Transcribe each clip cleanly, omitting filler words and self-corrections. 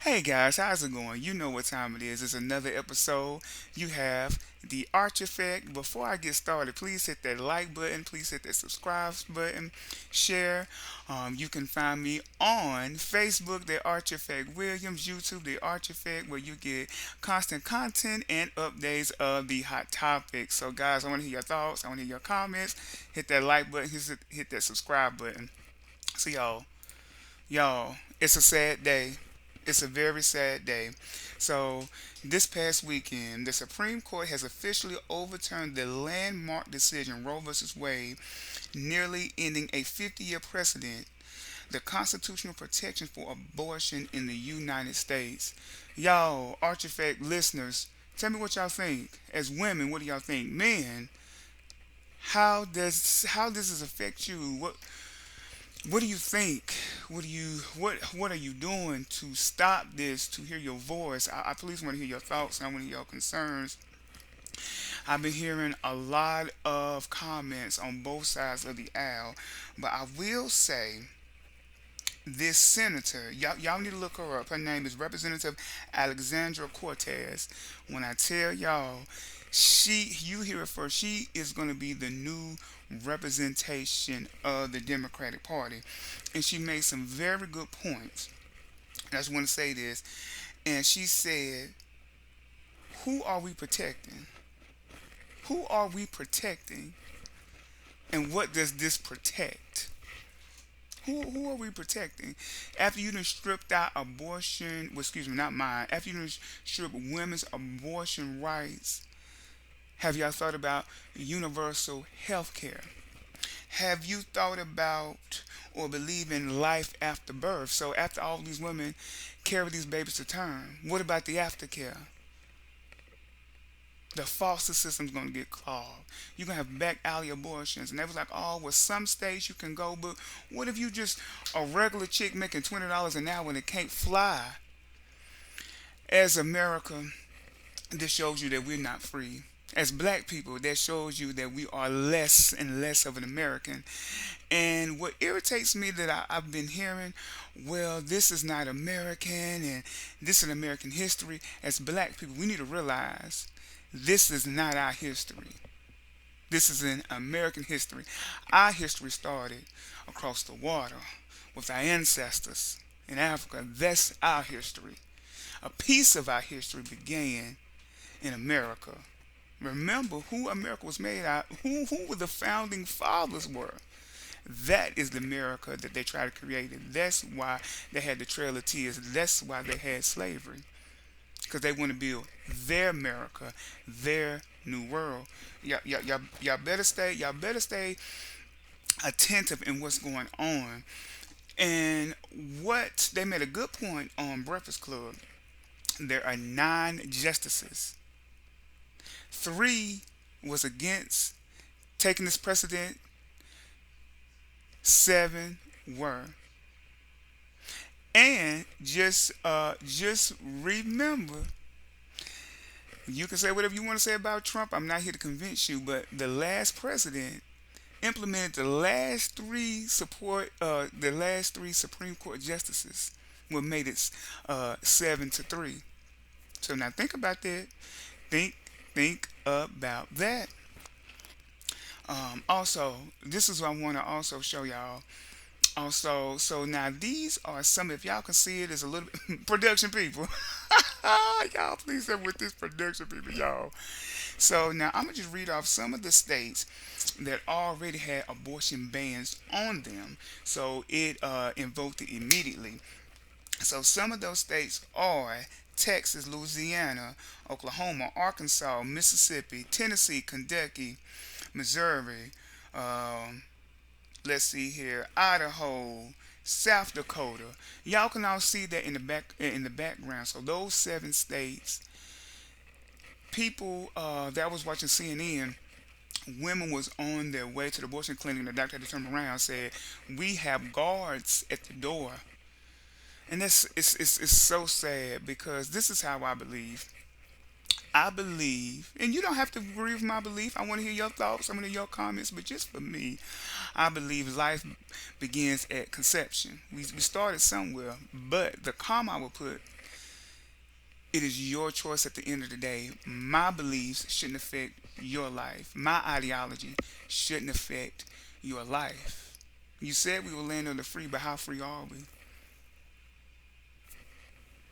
Hey guys, how's it going? You know what time it is. It's another episode. You have the Arch Effect. Before I get started, please hit that like button. Please hit that subscribe button. Share. You can find me on Facebook, the Arch Effect Williams, YouTube, the Arch Effect, where you get constant content and updates of the hot topics. So guys, I want to hear your thoughts. I want to hear your comments. Hit that like button. Hit that subscribe button. So y'all, it's a sad day. It's a very sad day. So, this past weekend, the Supreme Court has officially overturned the landmark decision Roe v. Wade, nearly ending a 50-year precedent, the constitutional protection for abortion in the United States. Y'all, Artifact listeners, tell me what y'all think. As women, what do y'all think? Men, how does this affect you? What do you think? What are you doing to stop this? To hear your voice? I please want to hear your thoughts. I want to hear your concerns. I've been hearing a lot of comments on both sides of the aisle, but I will say this senator, y'all need to look her up. Her name is Representative Alexandra Cortez. When I tell y'all, you hear it first. She is going to be the new representation of the Democratic Party, and she made some very good points. I just want to say this, and she said, "Who are we protecting? Who are we protecting? And what does this protect?" Who are we protecting? After you done stripped out abortion, well, excuse me, not mine. After you done stripped women's abortion rights, have y'all thought about universal health care? Have you thought about or believe in life after birth? So after all these women carry these babies to term, what about the aftercare? The foster system's going to get clogged. You're going to have back alley abortions. And they was like, oh, well, some states you can go, but what if you just a regular chick making $20 an hour and it can't fly? As America, this shows you that we're not free. As black people, that shows you that we are less and less of an American. And what irritates me that I've been hearing, well, this is not American and this is American history. As black people, we need to realize this is not our history. This is an American history. Our history started across the water with our ancestors in Africa. That's our history. A piece of our history began in America. Remember who America was made out, who the founding fathers were. That is the America that they tried to create. And that's why they had the Trail of Tears. That's why they had slavery. Because they want to build their America, their new world. Y'all better stay attentive in what's going on. And what they made a good point on Breakfast Club. There are 9 justices. 3 was against taking this precedent. 7 were. And just remember, you can say whatever you want to say about Trump. I'm not here to convince you, but the last president implemented the last three Supreme Court justices. What made it 7-3. So now think about that. Think about that. Also, this is what I want to also show y'all. Also, so now these are some. If y'all can see it, it's a little bit production people. Y'all, please help with this production people, y'all. So now I'm gonna just read off some of the states that already had abortion bans on them. So it invoked it immediately. So some of those states are Texas, Louisiana, Oklahoma, Arkansas, Mississippi, Tennessee, Kentucky, Missouri. Um, let's see here, Idaho, South Dakota. Y'all can all see that in the background. So those 7 states, people that was watching CNN, women was on their way to the abortion clinic, and the doctor had to turn around and said, "We have guards at the door." And it's so sad because this is how I believe. I believe, and you don't have to agree with my belief. I want to hear your thoughts. I want to hear your comments. But just for me, I believe life begins at conception. We started somewhere, but the comma I would put It is your choice at the end of the day. My beliefs shouldn't affect your life. My ideology shouldn't affect your life. You said we were land of the free, but how free are we?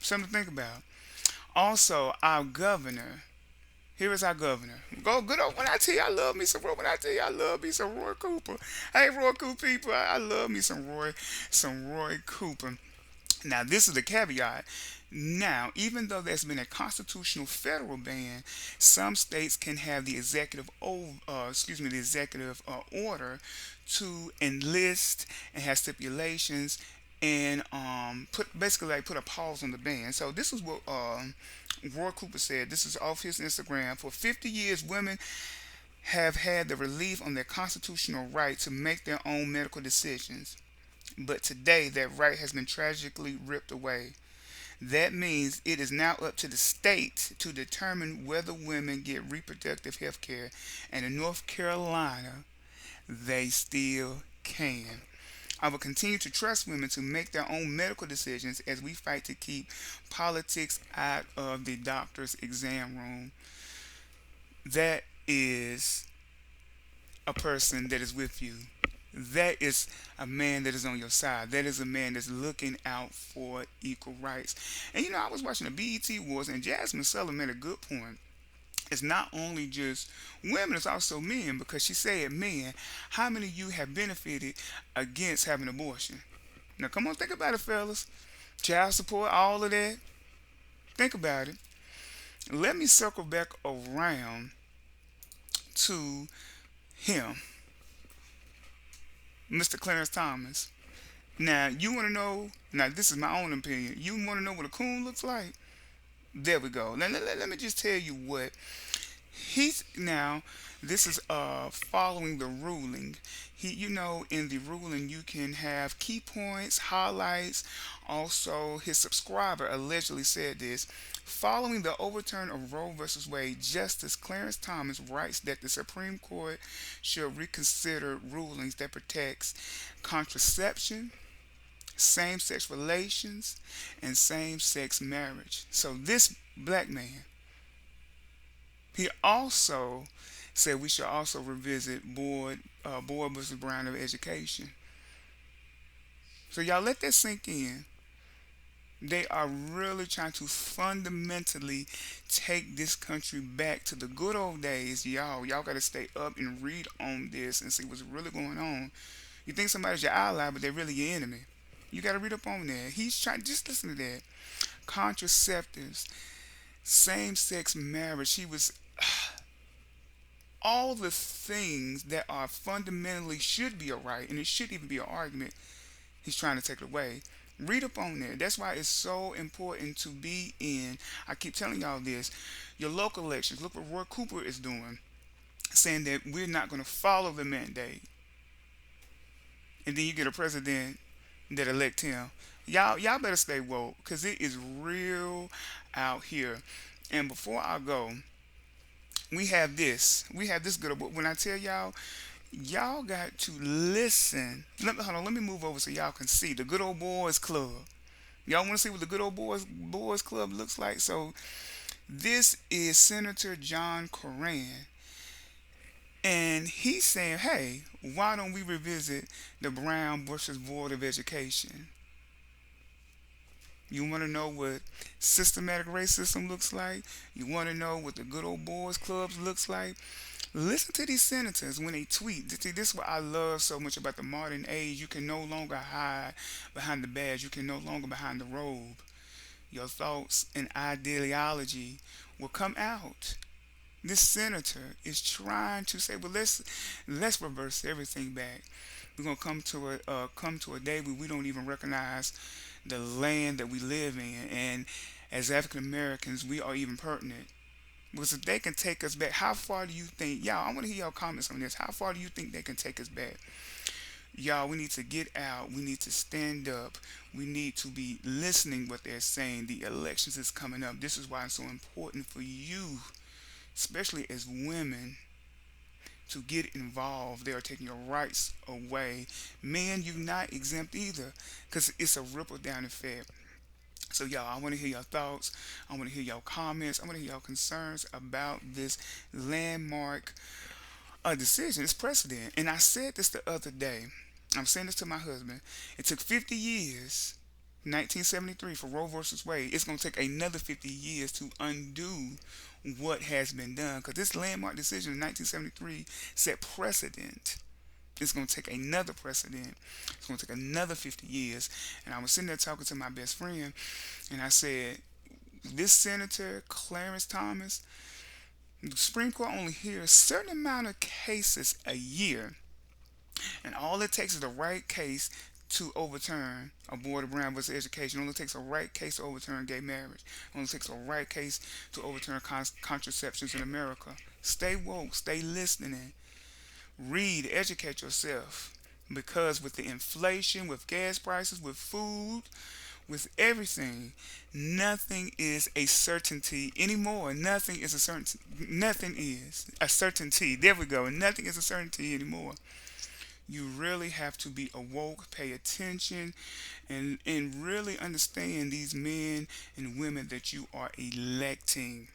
Something to think about. Also, our governor. Here is our governor. Go good old when I tell you I love me some Roy. When I tell you I love me some Roy Cooper. Hey Roy Cooper people, I love me some Roy Cooper. Now, this is the caveat. Now, even though there's been a constitutional federal ban, some states can have the executive order to enlist and have stipulations and put basically like put a pause on the ban. So this is what Roy Cooper said. This is off his Instagram. For 50 years, women have had the relief on their constitutional right to make their own medical decisions. But today, that right has been tragically ripped away. That means it is now up to the state to determine whether women get reproductive health care. And in North Carolina, they still can. I will continue to trust women to make their own medical decisions as we fight to keep politics out of the doctor's exam room. That is a person that is with you. That is a man that is on your side. That is a man that's looking out for equal rights. And I was watching the BET Awards, and Jasmine Sullivan made a good point. It's not only just women, it's also men, because she said, men, how many of you have benefited against having an abortion? Now, come on, think about it, fellas. Child support, all of that. Think about it. Let me circle back around to him, Mr. Clarence Thomas. Now, you want to know, now this is my own opinion. You want to know what a coon looks like? There we go. Let me just tell you what he's now. This is following the ruling. In the ruling you can have key points, highlights. Also, his subscriber allegedly said this. Following the overturn of Roe v. Wade, Justice Clarence Thomas writes that the Supreme Court should reconsider rulings that protects contraception, same-sex relations, and same-sex marriage. So this black man, he also said we should also revisit Board versus Brown of Education. So y'all let that sink in. They are really trying to fundamentally take this country back to the good old days. Y'all got to stay up and read on this and see what's really going on. You think somebody's your ally, but they're really your enemy. You got to read up on that. He's trying. Just listen to that. Contraceptives, same-sex marriage. He was all the things that are fundamentally should be a right, and it should even be an argument. He's trying to take it away. Read up on there. That's why it's so important to be in. I keep telling y'all this. Your local elections. Look what Roy Cooper is doing, saying that we're not going to follow the mandate, and then you get a president that elect him. Y'all better stay woke, because it is real out here. And before I go, we have this. We have this good. When I tell y'all got to listen. Hold on. Let me move over so y'all can see the Good Old Boys Club. Y'all want to see what the Good Old Boys Club looks like? So this is Senator John Corran, and he's saying, "Hey, why don't we revisit the Brown versus Board of Education?" You want to know what systematic racism looks like? You want to know what the Good Old Boys Clubs looks like? Listen to these senators when they tweet. See, this is what I love so much about the modern age. You can no longer hide behind the badge. You can no longer behind the robe. Your thoughts and ideology will come out. This senator is trying to say, well, let's reverse everything back. We're gonna come to a day where we don't even recognize the land that we live in, and as African Americans, we are even pertinent. Because if they can take us back, how far do you think, y'all, I want to hear y'all comments on this. How far do you think they can take us back? Y'all, we need to get out. We need to stand up. We need to be listening what they're saying. The elections is coming up. This is why it's so important for you, especially as women, to get involved. They are taking your rights away. Men, you're not exempt either, because it's a ripple down effect. So, y'all, I want to hear your thoughts. I want to hear your comments. I want to hear your concerns about this landmark decision. It's precedent. And I said this the other day. I'm saying this to my husband. It took 50 years, 1973, for Roe versus Wade. It's going to take another 50 years to undo what has been done. Because this landmark decision in 1973 set precedent. It's going to take another precedent. It's going to take another 50 years. And I was sitting there talking to my best friend, and I said, this Senator Clarence Thomas, the Supreme Court only hears a certain amount of cases a year, and all it takes is the right case to overturn aborted Brown versus education. It only takes a right case to overturn gay marriage. It only takes a right case to overturn contraceptions in America. Stay woke. Stay listening. Read. Educate yourself. Because with the inflation, with gas prices, with food, with everything, nothing is a certainty anymore. Nothing is a certainty. Nothing is a certainty. There we go. Nothing is a certainty anymore. You really have to be awoke, pay attention, and really understand these men and women that you are electing.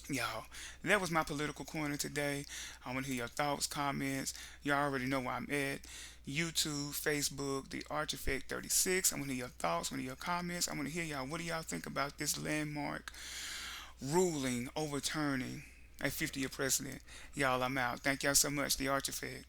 Y'all, that was my political corner today. I want to hear your thoughts, comments. Y'all already know where I'm at. YouTube, Facebook, the Arch Effect 36. I want to hear your thoughts, I want to hear your comments. I want to hear y'all. What do y'all think about this landmark ruling overturning a 50-year precedent? Y'all, I'm out. Thank y'all so much. The Arch Effect.